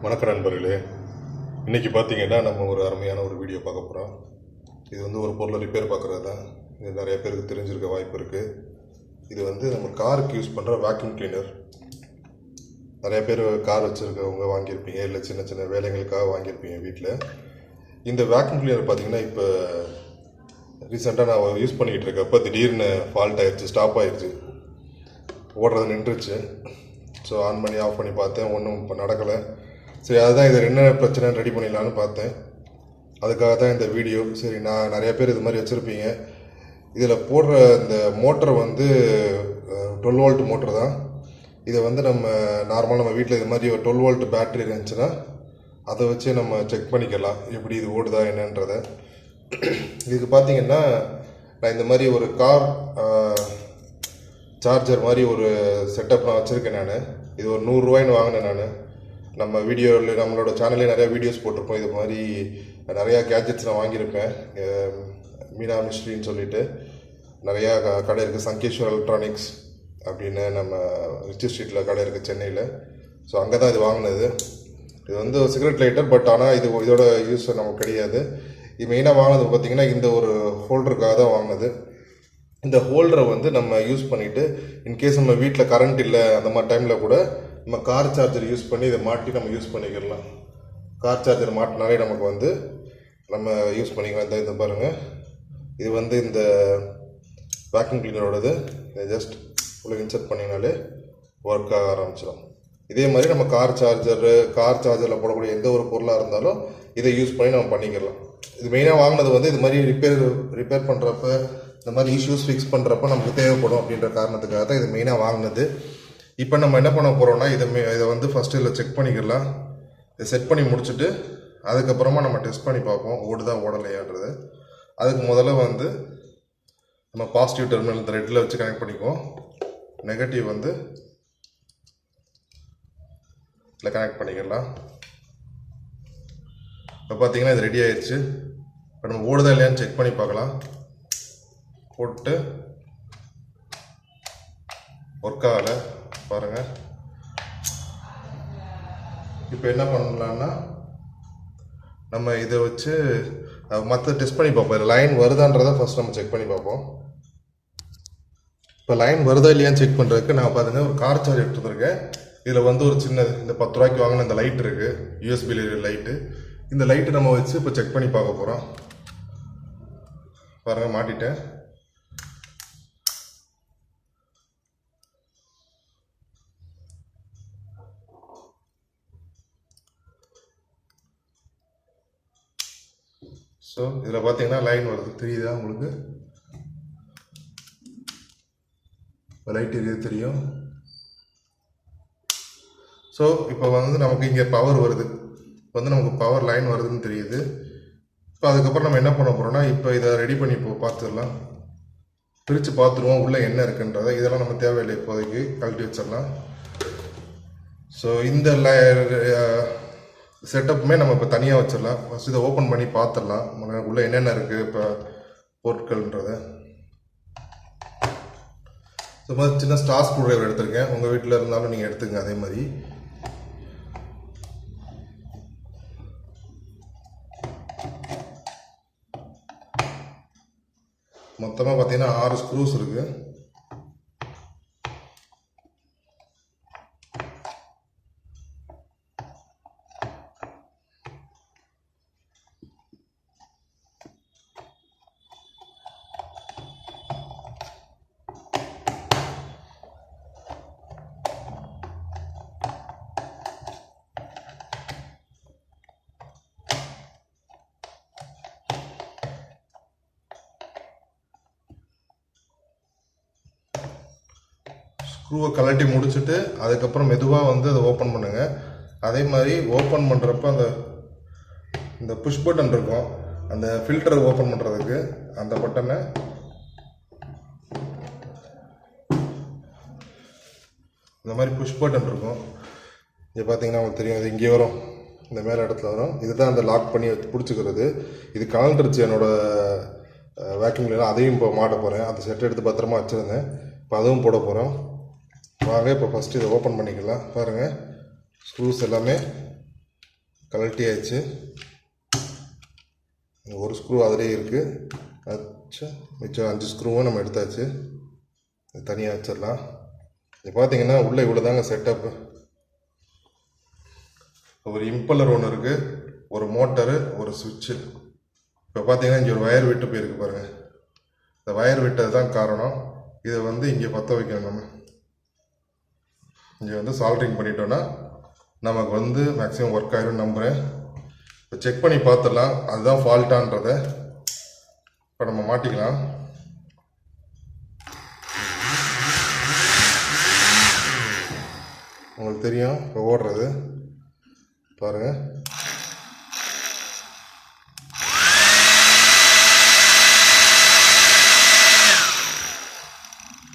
வணக்கம் நண்பர்களே. இன்றைக்கி பார்த்தீங்கன்னா நம்ம ஒரு அருமையான ஒரு வீடியோ பார்க்க போகிறோம். இது வந்து ஒரு பொருளை ரிப்பேர் பார்க்குறது தான். இது நிறைய பேருக்கு தெரிஞ்சிருக்க வாய்ப்பு இருக்குது. இது வந்து நம்ம காருக்கு யூஸ் பண்ணுற வேக்யூம் கிளீனர். நிறைய பேர் கார் வச்சுருக்கவங்க வாங்கியிருப்பீங்க, இல்லை சின்ன சின்ன வேலைகளுக்காக வாங்கியிருப்பீங்க வீட்டில். இந்த வேக்யூம் கிளீனர் பார்த்தீங்கன்னா இப்போ ரீசெண்டாக நான் யூஸ் பண்ணிக்கிட்டு இருக்கப்போ திடீர்னு ஃபால்ட் ஆயிடுச்சு, ஸ்டாப் ஆயிடுச்சு, ஓடுறது நின்றுச்சு. ஸோ ஆன் பண்ணி ஆஃப் பண்ணி பார்த்தேன், ஒன்றும் இப்போ நடக்கலை. சரி, அதுதான் இது என்ன பிரச்சனை ரெடி பண்ணிடலான்னு பார்த்தேன். அதுக்காக தான் இந்த வீடியோ. சரி, நான் நிறைய பேர் இது மாதிரி வச்சுருப்பீங்க. இதில் போடுற இந்த மோட்டரை வந்து 12 வோல்ட் மோட்டர் தான். இதை வந்து நம்ம நார்மலாக நம்ம வீட்டில் இது மாதிரி ஒரு 12 வோல்ட் பேட்டரி இருந்துச்சுன்னா அதை வச்சு நம்ம செக் பண்ணிக்கலாம் எப்படி இது ஓடுதா என்னன்றதை. இதுக்கு பார்த்தீங்கன்னா நான் இந்த மாதிரி ஒரு கார் சார்ஜர் மாதிரி ஒரு செட்டப் நான் வச்சுருக்கேன். நான் இது ஒரு 100 ரூபாய்ன்னு வாங்கினேன். நான் நம்ம வீடியோவில் நம்மளோட சேனல்லே நிறையா வீடியோஸ் போட்டிருப்போம். இது மாதிரி நிறையா கேட்ஜெட்ஸ் நான் வாங்கியிருப்பேன். மீனா மிஸ்ட்ரின்னு சொல்லிட்டு நிறையா கடை இருக்குது. சங்கேஸ்வர் எலக்ட்ரானிக்ஸ் அப்படின்னு நம்ம ரிச்சி ஸ்ட்ரீட்டில் கடை இருக்குது சென்னையில். ஸோ அங்கே தான் இது வாங்கினது. இது வந்து சிகரெட் லைட்டர், பட் ஆனால் இதோட யூஸ் நமக்கு கிடையாது. இது மெயினாக வாங்கினது பார்த்திங்கன்னா இந்த ஒரு ஹோல்டருக்காக தான் வாங்கினது. இந்த ஹோல்டரை வந்து நம்ம யூஸ் பண்ணிவிட்டு இன்கேஸ் நம்ம வீட்டில் கரண்ட் இல்லை அந்த மாதிரி டைமில் கூட நம்ம கார் சார்ஜர் யூஸ் பண்ணி இதை மாட்டி நம்ம யூஸ் பண்ணிக்கலாம். கார் சார்ஜர் மாட்டினாலே நமக்கு வந்து நம்ம யூஸ் பண்ணிக்கலாம். இந்த பாருங்கள், இது வந்து இந்த வேக்யூம் கிளீனரோடது. இதை ஜஸ்ட் உள்ள இன்சர்ட் பண்ணிங்கனாலே ஒர்க் ஆக ஆரம்பிச்சிடும். இதே மாதிரி நம்ம கார் சார்ஜரில் போடக்கூடிய எந்த ஒரு பொருளாக இருந்தாலும் இதை யூஸ் பண்ணி நம்ம பண்ணிக்கலாம். இது மெயினாக வாங்கினது வந்து இது மாதிரி ரிப்பேர் பண்ணுறப்ப, இந்த மாதிரி இஷ்யூஸ் ஃபிக்ஸ் பண்ணுறப்ப நமக்கு தேவைப்படும் அப்படின்ற காரணத்துக்காக தான் இது மெயினாக வாங்கினது. இப்போ நம்ம என்ன பண்ண போகிறோம்னா இதை வந்து ஃபஸ்ட்டு இதில் செக் பண்ணிக்கலாம். இதை செட் பண்ணி முடிச்சுட்டு அதுக்கப்புறமா நம்ம டெஸ்ட் பண்ணி பார்ப்போம் ஓடுதா ஓடலையான்றது. அதுக்கு முதல்ல வந்து நம்ம பாசிட்டிவ் டெர்மினல் இந்த ரெட்டில் வச்சு கனெக்ட் பண்ணிக்குவோம். நெகட்டிவ் வந்து இதில் கனெக்ட் பண்ணிக்கலாம். இப்போ பார்த்தீங்கன்னா இது ரெடி ஆயிடுச்சு. இப்போ நம்ம ஓடுதா இல்லையான்னு செக் பண்ணி பார்க்கலாம். போட்டு ஒர்க் ஆகலை பாருங்கள். இப்போ என்ன பண்ணலான்னா நம்ம இதை வச்சு மற்ற டெஸ்ட் பண்ணி பார்ப்போம். லைன் வருதான்றதை ஃபஸ்ட் நம்ம செக் பண்ணி பார்ப்போம். இப்போ லைன் வருதா இல்லையான்னு செக் பண்ணுறதுக்கு நான் பாருங்க ஒரு கார் சார்ஜ் எடுத்துருக்கேன். இதில் வந்து ஒரு சின்ன இந்த 10 ரூபாய்க்கு வாங்கின இந்த லைட் இருக்குது, யூஎஸ்பி லைட்டு. இந்த லைட்டு நம்ம வச்சு இப்போ செக் பண்ணி பார்க்க போகிறோம். பாருங்கள், மாட்டிட்டேன். ஸோ இதில் பார்த்தீங்கன்னா லைன் வருது, தெரியுதா உங்களுக்கு? லைட் எரியுது தெரியும். ஸோ இப்போ வந்து நமக்கு இங்கே பவர் வருது, வந்து நமக்கு பவர் லைன் வருதுன்னு தெரியுது. இப்போ அதுக்கப்புறம் நம்ம என்ன பண்ண போகிறோம்னா இப்போ இதை ரெடி பண்ணி இப்போ பார்த்துடலாம். பிரித்து பார்த்துருவோம் உள்ளே என்ன இருக்குன்றதை. இதெல்லாம் நம்ம தேவையில்லை, இப்போதைக்கு கழட்டி வச்சிடலாம். ஸோ இந்த செட்டப்புமே நம்ம இப்போ தனியாக வச்சிடலாம். ஃபஸ்ட் இதை ஓப்பன் பண்ணி பார்த்துடலாம் உள்ளே என்னென்ன இருக்குது இப்போ பொருட்கள்ன்றதை. ஸோ மாதிரி சின்ன ஸ்டார் ஸ்க்ரூ டிரைவர் எடுத்திருக்கேன். உங்கள் வீட்டில் இருந்தாலும் நீங்கள் எடுத்துங்க. அதே மாதிரி மொத்தமாக பார்த்தீங்கன்னா 6 ஸ்க்ரூஸ் இருக்குது. ஸ்க்ரூவை கழட்டி முடிச்சுட்டு அதுக்கப்புறம் மெதுவாக வந்து அதை ஓப்பன் பண்ணுங்கள். அதே மாதிரி ஓப்பன் பண்ணுறப்ப இந்த புஷ் பட்டன் இருக்கும், அந்த ஃபில்டரை ஓப்பன் பண்ணுறதுக்கு அந்த பட்டனை இந்த மாதிரி புஷ் பட்டன் இருக்கும். இங்கே பார்த்தீங்கன்னா உங்களுக்கு தெரியும், இது இங்கே வரும், இந்த மேலே இடத்துல வரும். இதுதான் அந்த லாக் பண்ணி பிடிச்சிக்கிறது. இது கலந்துருச்சு என்னோடய வேக்யூம் கிளீனர். அதையும் இப்போ மாட்ட போகிறேன். அந்த செட் எடுத்து பத்திரமா வச்சுருந்தேன். இப்போ அதுவும் போட போகிறோம். வாங்க இப்போ ஃபஸ்ட்டு இதை ஓப்பன் பண்ணிக்கலாம். பாருங்கள், ஸ்க்ரூஸ் எல்லாமே கழட்டியாச்சு. ஒரு ஸ்க்ரூ அதிலே இருக்குது. மிச்சம் 5 ஸ்க்ரூவும் நம்ம எடுத்தாச்சு. தனியாக வச்சிடலாம். இது பார்த்தீங்கன்னா உள்ளே இவ்வளோதாங்க செட்டப்பு. ஒரு இம்பலர் ஒன்று இருக்குது, ஒரு மோட்டரு, ஒரு சுவிட்சு. இப்போ பார்த்தீங்கன்னா இங்கே ஒரு வயர் விட்டு போயிருக்கு பாருங்கள். இந்த வயர் விட்டது தான் காரணம். இதை இங்கே பற்ற வைக்கணும். நம்ம இங்கே சால்ட்ரிங் பண்ணிட்டோன்னா நமக்கு மேக்ஸிமம் ஒர்க் ஆகிடும் நம்புகிறேன். இப்போ செக் பண்ணி பார்த்துடலாம் அதுதான் ஃபால்ட்டான்றதை. இப்போ நம்ம மாட்டிக்கலாம். உங்களுக்கு தெரியும் இப்போ ஓடுறது பாருங்கள்.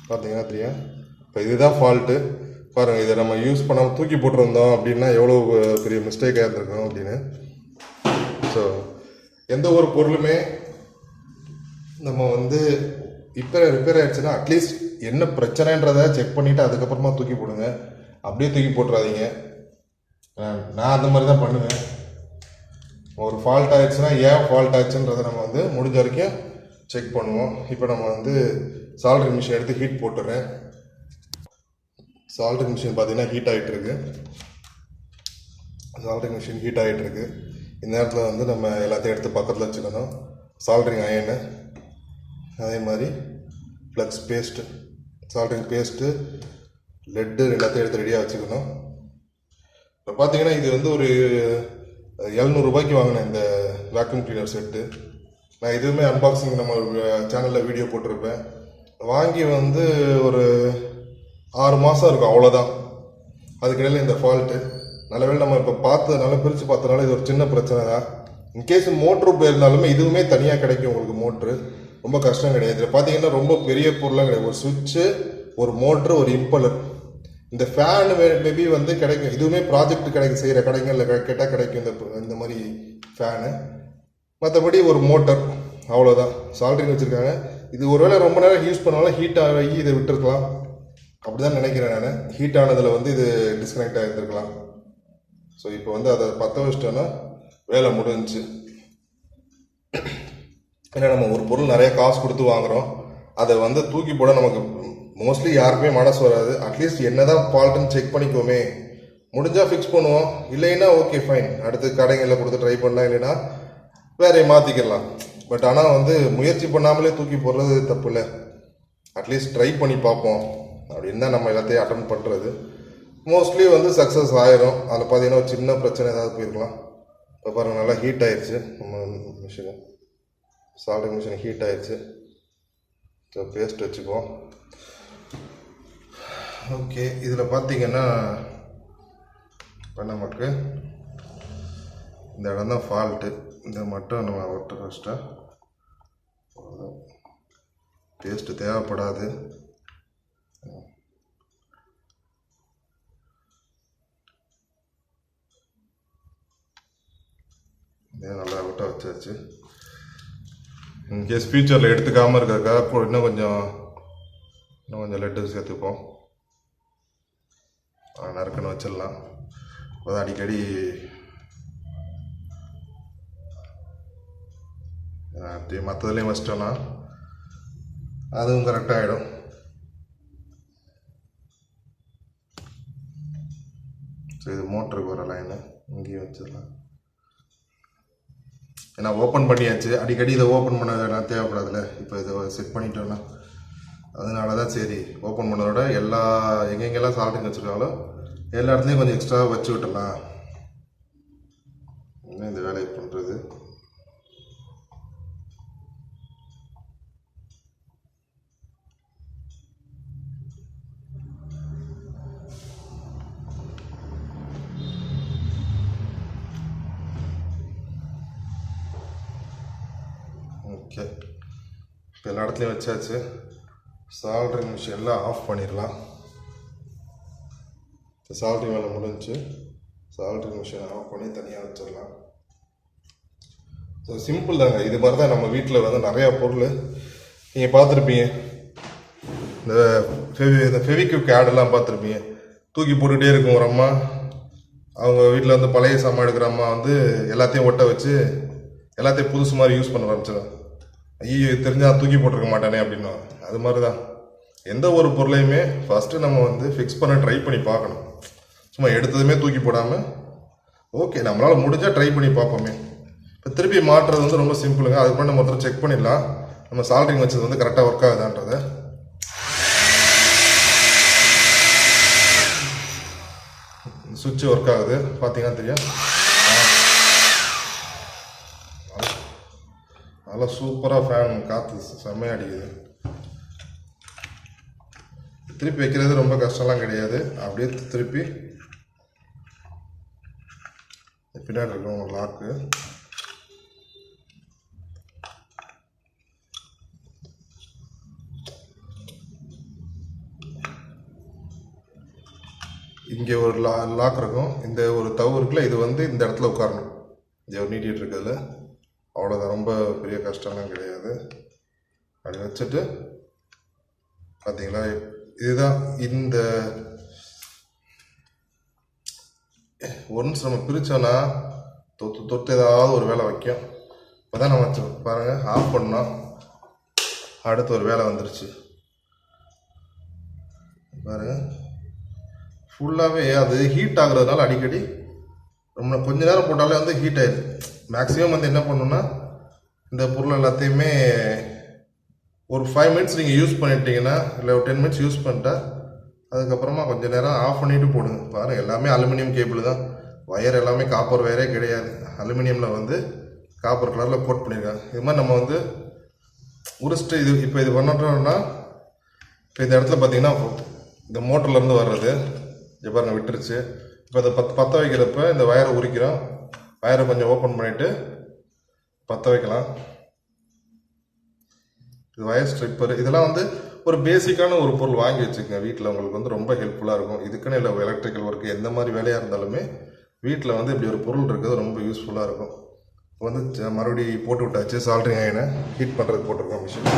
பார்த்தீங்கன்னா தெரியும். இப்போ இதுதான் ஃபால்ட்டு பாருங்கள். இதை நம்ம யூஸ் பண்ணாமல் தூக்கி போட்டிருந்தோம் அப்படின்னா எவ்வளோ பெரிய மிஸ்டேக்காக இருந்திருக்கோம் அப்படின்னு. ஸோ எந்த ஒரு பொருளுமே நம்ம இப்போ ரிப்பேர் ஆகிடுச்சுன்னா அட்லீஸ்ட் என்ன பிரச்சனைன்றதை செக் பண்ணிவிட்டு அதுக்கப்புறமா தூக்கி போடுங்க. அப்படியே தூக்கி போட்டுறாதீங்க. நான் அந்த மாதிரி தான் பண்ணுவேன். ஒரு ஃபால்ட் ஆகிடுச்சுன்னா ஏன் ஃபால்ட் ஆச்சுன்றதை நம்ம முடிஞ்ச வரைக்கும் செக் பண்ணுவோம். இப்போ நம்ம சால்ட்ரிங் மிஷின் எடுத்து ஹீட் போட்டுறேன். சால்ட்ரிங் மிஷின் பார்த்தீங்கன்னா ஹீட் ஆகிட்டுருக்கு. சால்ட்ரிங் மிஷின் ஹீட் ஆகிட்டுருக்கு. இந்த நேரத்தில் நம்ம எல்லாத்தையும் எடுத்து பக்கத்தில் வச்சுக்கணும். சால்ட்ரிங் அயனு, அதே மாதிரி flux paste, soldering paste, laddu எல்லாத்தையும் எடுத்து ரெடியாக வச்சுக்கணும். இப்போ பார்த்தீங்கன்னா இது ஒரு 700 ரூபாய்க்கு வாங்கினேன் இந்த வேக்யூம் கிளீனர் செட்டு. நான் இதுவுமே அன்பாக்சிங் நம்ம சேனலில் வீடியோ போட்டிருப்பேன். வாங்கி ஒரு 6 மாதம் இருக்கும், அவ்வளோதான். அதுக்கிடையில் இந்த ஃபால்ட்டு நல்லவேளை நம்ம இப்போ பார்த்ததுனால, பிரித்து பார்த்ததுனால இது ஒரு சின்ன பிரச்சனை தான். இன்கேஸ் மோட்ரு போயிருந்தாலுமே இதுவுமே தனியாக கிடைக்கும் உங்களுக்கு. மோட்ரு ரொம்ப கஷ்டம் கிடையாது. இதில் பார்த்தீங்கன்னா ரொம்ப பெரிய பொருளாக கிடையாது. ஒரு சுவிட்சு, ஒரு மோட்ரு, ஒரு இம்பலர். இந்த ஃபேனு மேபி கிடைக்கும். இதுவுமே ப்ராஜெக்ட் செய்கிற கடைகளில் கேட்டால் கிடைக்கும் இந்த மாதிரி ஃபேனு. மற்றபடி ஒரு மோட்டர், அவ்வளோதான். சால்ட்ரிங் வச்சுருக்காங்க. இது ஒருவேளை ரொம்ப நேரம் யூஸ் பண்ணாலும் ஹீட் ஆகி இதை விட்டுருக்கலாம். அப்படி தான் நினைக்கிறேன் நான். ஹீட் ஆனதில் இது டிஸ்கனெக்ட் ஆகிருந்துருக்கலாம். ஸோ இப்போ அதை பற்ற வச்சிட்டோன்னா வேலை முடிஞ்சிச்சு. ஏன்னா நம்ம ஒரு பொருள் நிறைய காசு கொடுத்து வாங்குகிறோம். அதை தூக்கி போட நமக்கு மோஸ்ட்லி யாருக்குமே மனசு வராது. அட்லீஸ்ட் என்ன தான் ஃபால்ட்டுன்னு செக் பண்ணிக்கோமே. முடிஞ்சால் ஃபிக்ஸ் பண்ணுவோம், இல்லைன்னா ஓகே ஃபைன், அடுத்து கடைகளில் கொடுத்து ட்ரை பண்ணலாம், இல்லைன்னா வேறையை மாற்றிக்கலாம். பட் ஆனால் முயற்சி பண்ணாமலே தூக்கி போடுறது தப்பு இல்லை. அட்லீஸ்ட் ட்ரை பண்ணி பார்ப்போம் அப்படின்னு தான் நம்ம எல்லாத்தையும் அட்டன் பண்ணுறது. மோஸ்ட்லி சக்ஸஸ் ஆயிரும். அதில் பார்த்தீங்கன்னா ஒரு சின்ன பிரச்சனை ஏதாவது போயிருக்கலாம். இப்போ பாருங்கள், நல்லா ஹீட் ஆயிடுச்சு நம்ம மிஷினு. சால்ட்ரிங் மிஷின் ஹீட் ஆயிடுச்சு. ஸோ பேஸ்ட் வச்சுக்குவோம். ஓகே, இதில் பார்த்தீங்கன்னா இப்போ நமக்கு இந்த இடம் தான் ஃபால்ட்டு. இதை மட்டும் நம்ம ஒட்ட ஃபஸ்ட்டாக பேஸ்ட்டு தேவைப்படாது. இதே நல்லா ஒட்ட வச்சாச்சு. இன்கேஸ் ஃபியூச்சரில் எடுத்துக்காமல் இருக்கிறதுக்காக இன்னும் கொஞ்சம் லெட்டு சேர்த்துப்போம். நறுக்குன்னு வச்சிடலாம். அப்போ அடிக்கடி மற்றதுலேயும் வச்சிட்டோன்னா அதுவும் கரெக்டாக ஆகிடும். ஸோ இது மோட்டருக்கு வர லைனு இங்கேயும் வச்சிடலாம். ஏன்னா ஓப்பன் பண்ணியாச்சு, அடிக்கடி இதை ஓப்பன் பண்ண தேவைப்படாதுல்ல. இப்போ இதை செட் பண்ணிட்டோன்னா அதனால தான் சரி, ஓப்பன் பண்ணதோட எங்கெங்கெல்லாம் சால்ட்ரிங் வச்சுருக்காங்களோ எல்லா இடத்துலையும் கொஞ்சம் எக்ஸ்ட்ரா வச்சு விட்டுடலாம். இன்னும் இந்த வேலையை பண்ணுறது. ஓகே, இப்போ எல்லா இடத்துலையும் வச்சாச்சு. சால்ட்ரிங் மிஷின்லாம் ஆஃப் பண்ணிடலாம். சால்ட்ரிங் வேலை முடிஞ்சு. சால்ட்ரிங் மிஷினை ஆஃப் பண்ணி தனியாக வச்சிடலாம். ஸோ சிம்பிள் தாங்க. இது மாதிரி தான் நம்ம வீட்டில் நிறையா பொருள் நீங்கள் பார்த்துருப்பீங்க. இந்த ஃபெவிக்விக் ஆடெல்லாம் பார்த்துருப்பீங்க. தூக்கி போட்டுகிட்டே இருக்கும் ஒரு அம்மா. அவங்க வீட்டில் வந்து பழைய சாமான் எடுக்கிற அம்மா வந்து எல்லாத்தையும் ஒட்ட வச்சு எல்லாத்தையும் புதுசு மாதிரி யூஸ் பண்ண ஆரம்பிச்சிடும். ஐயோ தெரிஞ்சால் தூக்கி போட்டிருக்க மாட்டானே அப்படின்னா அது மாதிரி தான் எந்த ஒரு பொருளையுமே ஃபஸ்ட்டு நம்ம வந்து ஃபிக்ஸ் பண்ண ட்ரை பண்ணி பார்க்கணும். சும்மா எடுத்ததுமே தூக்கி போடாமல் ஓகே நம்மளால் முடிஞ்சால் ட்ரை பண்ணி பார்ப்போமே. இப்போ திருப்பி மாட்டுறது வந்து ரொம்ப சிம்பிளுங்க. அதுக்கு முன்னாடி நம்ம ஒருத்தர் செக் பண்ணிடலாம் நம்ம சால்ட்ரிங் வச்சது வந்து கரெக்டாக ஒர்க் ஆகுதான்றதை. சுவிட்ச் ஒர்க் ஆகுது பார்த்தீங்கன்னா தெரியும். நல்லா சூப்பராக ஃபேன் காற்று செம்மையாக அடிக்குது. திருப்பி வைக்கிறது ரொம்ப கஷ்டம்லாம் கிடையாது. அப்படியே திருப்பி பின்னாடி இருக்கும் உங்கள் லாக்கு. இங்கே ஒரு லாக் இருக்கும். இந்த ஒரு தவு இருக்குல்ல, இது வந்து இந்த இடத்துல உட்காரணும். இங்கே ஒரு நீட்டிகிட்டு இருக்கிறதுல அவ்வளோதான், ரொம்ப பெரிய கஷ்டம்லாம் கிடையாது. அப்படி வச்சுட்டு பார்த்தீங்களா, இதுதான் இந்த ஒன்ஸ் நம்ம பிரித்தோன்னா தொட்டு ஏதாவது ஒரு வேலை வைக்கும். இப்போ தான் நம்ம பாருங்கள் ஆஃப் பண்ணோம், அடுத்து ஒரு வேலை வந்துருச்சு பாருங்கள். ஃபுல்லாகவே அது ஹீட் ஆகுறதுனால அடிக்கடி ரொம்ப கொஞ்ச நேரம் போட்டாலே வந்து ஹீட் ஆயிடுது. மேக்ஸிமம் வந்து என்ன பண்ணணும்னா இந்த பொருள் எல்லாத்தையுமே ஒரு 5 மினிட்ஸ் நீங்கள் யூஸ் பண்ணிட்டீங்கன்னா, இல்லை ஒரு 10 மினிட்ஸ் யூஸ் பண்ணிட்டா அதுக்கப்புறமா கொஞ்சம் நேரம் ஆஃப் பண்ணிவிட்டு போடுங்க. பாருங்கள் எல்லாமே அலுமினியம் கேபிள் தான், ஒயர் எல்லாமே காப்பர் ஒயரே கிடையாது. அலுமினியமில் வந்து காப்பர் கலரில் கோட் பண்ணியிருக்காங்க. இது மாதிரி நம்ம வந்து உரிச்சிட்டு இப்போ இது பண்ணோம்னா இப்போ இந்த இடத்துல பார்த்தீங்கன்னா இந்த மோட்டர்லேருந்து வர்றது இப்போ பாருங்கள் விட்டுருச்சு. இப்போ அதை பற்ற வைக்கிறப்ப இந்த வயரை உரிக்கிறோம். வயரை கொஞ்சம் ஓப்பன் பண்ணிவிட்டு பற்ற வைக்கலாம். இது வயர் ஸ்ட்ரிப்பர். இதெல்லாம் வந்து ஒரு பேசிக்கான ஒரு பொருள் வாங்கி வச்சுக்கோங்க வீட்டில், உங்களுக்கு வந்து ரொம்ப ஹெல்ப்ஃபுல்லாக இருக்கும். இதுக்குன்னு இல்லை, எலக்ட்ரிக்கல் ஒர்க்கு எந்த மாதிரி வேலையாக இருந்தாலுமே வீட்டில் வந்து இப்படி ஒரு பொருள் இருக்கிறது ரொம்ப யூஸ்ஃபுல்லாக இருக்கும். இப்போ வந்து மறுபடியும் போட்டு விட்டாச்சு, சால்ட்ரிங் ஆயினை ஹீட் பண்ணுறதுக்கு போட்டிருக்கோம் மிஷின்.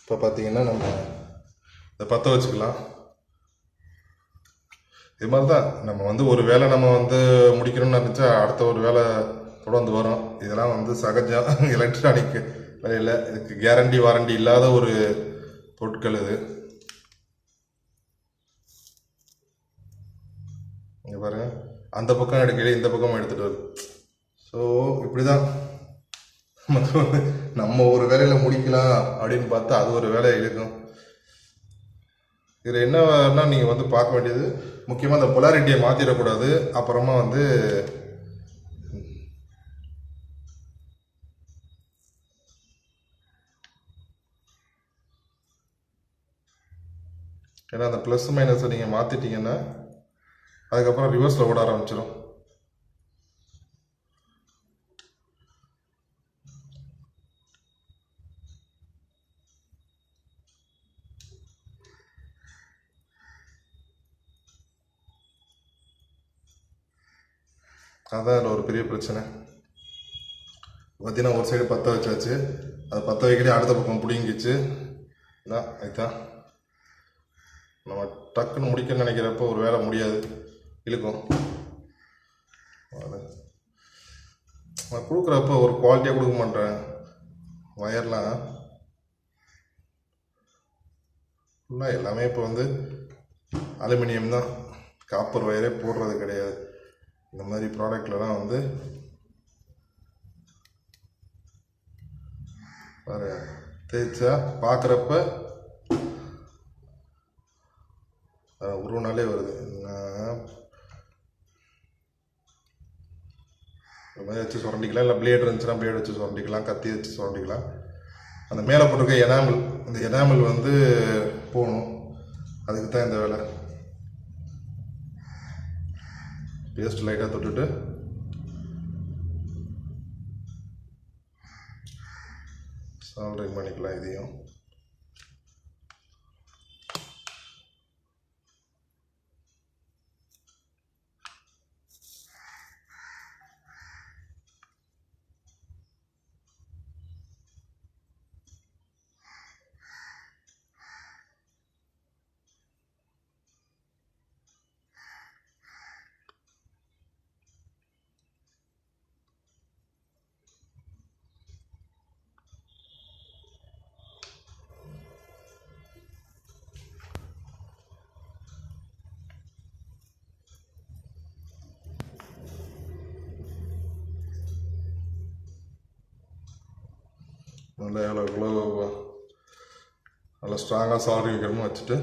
இப்போ பார்த்தீங்கன்னா நம்ம இதை பற்ற வச்சுக்கலாம். இது மாதிரி தான் நம்ம வந்து ஒரு வேலை நம்ம வந்து முடிக்கணும்னு நினச்சா அடுத்த ஒரு வேலை தொடர்ந்து வரும். இதெல்லாம் வந்து சகஜம் எலக்ட்ரானிக் வேலையில். இதுக்கு கேரண்டி வாரண்டி இல்லாத ஒரு பொருட்கள் இது. இங்கே பாருங்க, அந்த பக்கம் எடுக்கல இந்த பக்கம் எடுத்துகிட்டு வருது. ஸோ இப்படி தான் நம்ம ஒரு வேலையில் முடிக்கலாம் அப்படின்னு பார்த்தா அது ஒரு வேலை இருக்கும். இதில் என்னன்னா நீங்கள் வந்து பார்க்க வேண்டியது முக்கியமாக அந்த பொலாரிட்டியை மாற்றிடக்கூடாது. அப்புறமா வந்து ஏன்னா அந்த ப்ளஸ் மைனஸை நீங்கள் மாற்றிட்டீங்கன்னா அதுக்கப்புறம் ரிவர்ஸில் ஓட ஆரம்பிச்சிடும். அதான் அதில் ஒரு பெரிய பிரச்சனை. பார்த்தீங்கன்னா ஒரு சைடு பற்ற வச்சாச்சு, அது பற்ற வைக்கிறே அடுத்த பக்கம் பிடிங்கிச்சு. இதுதான் நம்ம டக்குன்னு முடிக்கணும்னு நினைக்கிறப்போ ஒரு வேலை முடியாது, இழுக்கும். நான் கொடுக்குறப்ப ஒரு குவாலிட்டியாக கொடுக்க மாட்டேன். ஒயர்லாம் ஃபுல்லாக எல்லாமே இப்போ வந்து அலுமினியம் தான், காப்பர் ஒயரே போடுறது கிடையாது. இந்த மாதிரி ப்ராடக்ட்லலாம் வந்து பாருங்க தேய்ச்சா பார்க்குறப்ப உருவனாலே வருது. இந்த மாதிரி வச்சு சுரண்டிக்கலாம், இல்லை பிளேட் இருந்துச்சுன்னா பிளேட் வச்சு சுரண்டிக்கலாம், கத்தி வச்சு சுரண்டிக்கலாம். அந்த மேலே போட்டிருக்க எனாமல், அந்த எனாமல் வந்து போகணும், அதுக்கு தான் இந்த வேலை. பேஸ்ட் லைட்டாக தொட்டுட்டு சால்ட்ரிங் பண்ணிக்கலாம் இதையும். நல்லா எவ்வளோ நல்லா ஸ்ட்ராங்காக சால்ட்ரிங் வைக்கணுமோ வச்சுட்டு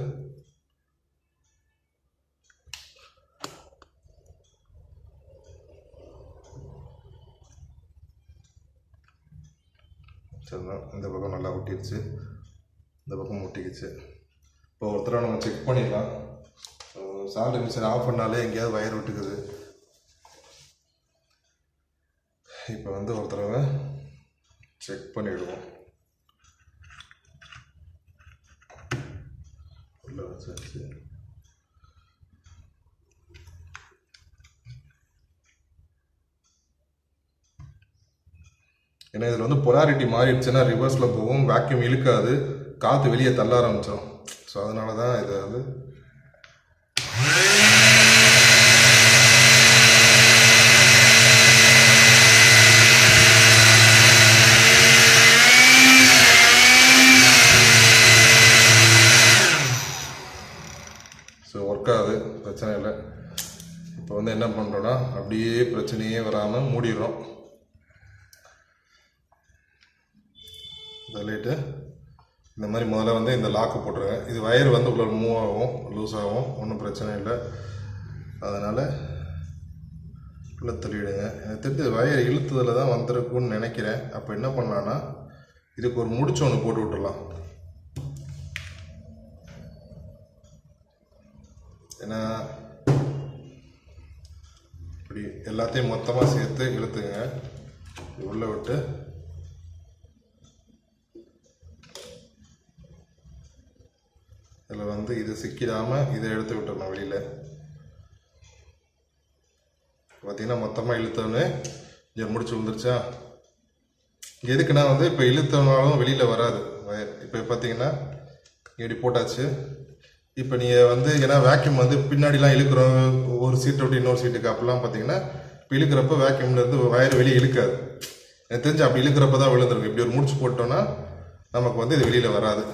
சரிதான். இந்த பக்கம் நல்லா ஒட்டிடுச்சு, இந்த பக்கம் ஒட்டிக்கிச்சு. இப்போ ஒருத்தர நம்ம செக் பண்ணிடலாம். சால்ட்ரிங் மிஷின் ஆஃப் பண்ணாலே எங்கேயாவது வயர் விட்டுக்குது. இப்போ வந்து ஒரு தடவை செக் பண்ணிவிடுவோம். உள்ள வச்சாச்சு. ஏன்னா இதில் வந்து பொலாரிட்டி மாறிடுச்சுன்னா ரிவர்ஸில் போகும், வேக்யூம் இழுக்காது, காற்று வெளியே தள்ள ஆரம்பிச்சிடும். ஸோ அதனால தான் இதை வந்து ஒர்க் ஆகுது, பிரச்சனை இல்லை. இப்போ வந்து என்ன பண்ணுறோன்னா அப்படியே பிரச்சனையே வராமல் மூடிடுறோம். தள்ளிட்டு இந்த மாதிரி முதல்ல வந்து இந்த லாக்கு போட்டுருங்க. இது வயர் வந்து உள்ள மூவ் ஆகும், லூஸ் ஆகும், ஒன்றும் பிரச்சனை இல்லை. அதனால் உள்ள தள்ளிவிடுங்க. எனக்கு தெரிஞ்சு வயர் இழுத்ததில் தான் வந்திருக்குன்னு நினைக்கிறேன். அப்போ என்ன பண்ணலான்னா இதுக்கு ஒரு முடிச்சு ஒன்று போட்டு விட்டுடலாம். ஏன்னா இப்படி எல்லாத்தையும் மொத்தமாக சேர்த்து இழுத்துங்க, உள்ளே விட்டு இதில் வந்து இது சிக்கிடாமல் இதை எடுத்து விட்டுறணும் வெளியில். பார்த்தீங்கன்னா மொத்தமாக இழுத்தோன்னு இங்கே முடிச்சு விழுந்துருச்சா. எதுக்குன்னா வந்து இப்போ இழுத்தனாலும் வெளியில் வராது வயர். இப்போ பார்த்தீங்கன்னா இப்படி போட்டாச்சு. இப்போ நீங்கள் வந்து ஏன்னா வேக்யூம் வந்து பின்னாடிலாம் இழுக்கிறோம், ஒரு சீட்டை விட்டு இன்னொரு சீட்டுக்கு அப்படிலாம் பார்த்தீங்கன்னா இப்போ இழுக்கிறப்ப வேக்யூம்லேருந்து வயர் வெளியே இழுக்காது. எனக்கு தெரிஞ்சு அப்படி இழுக்கிறப்ப தான் விழுந்துருக்கு. இப்படி ஒரு முடிச்சு போட்டோன்னா நமக்கு வந்து இது வெளியில் வராது.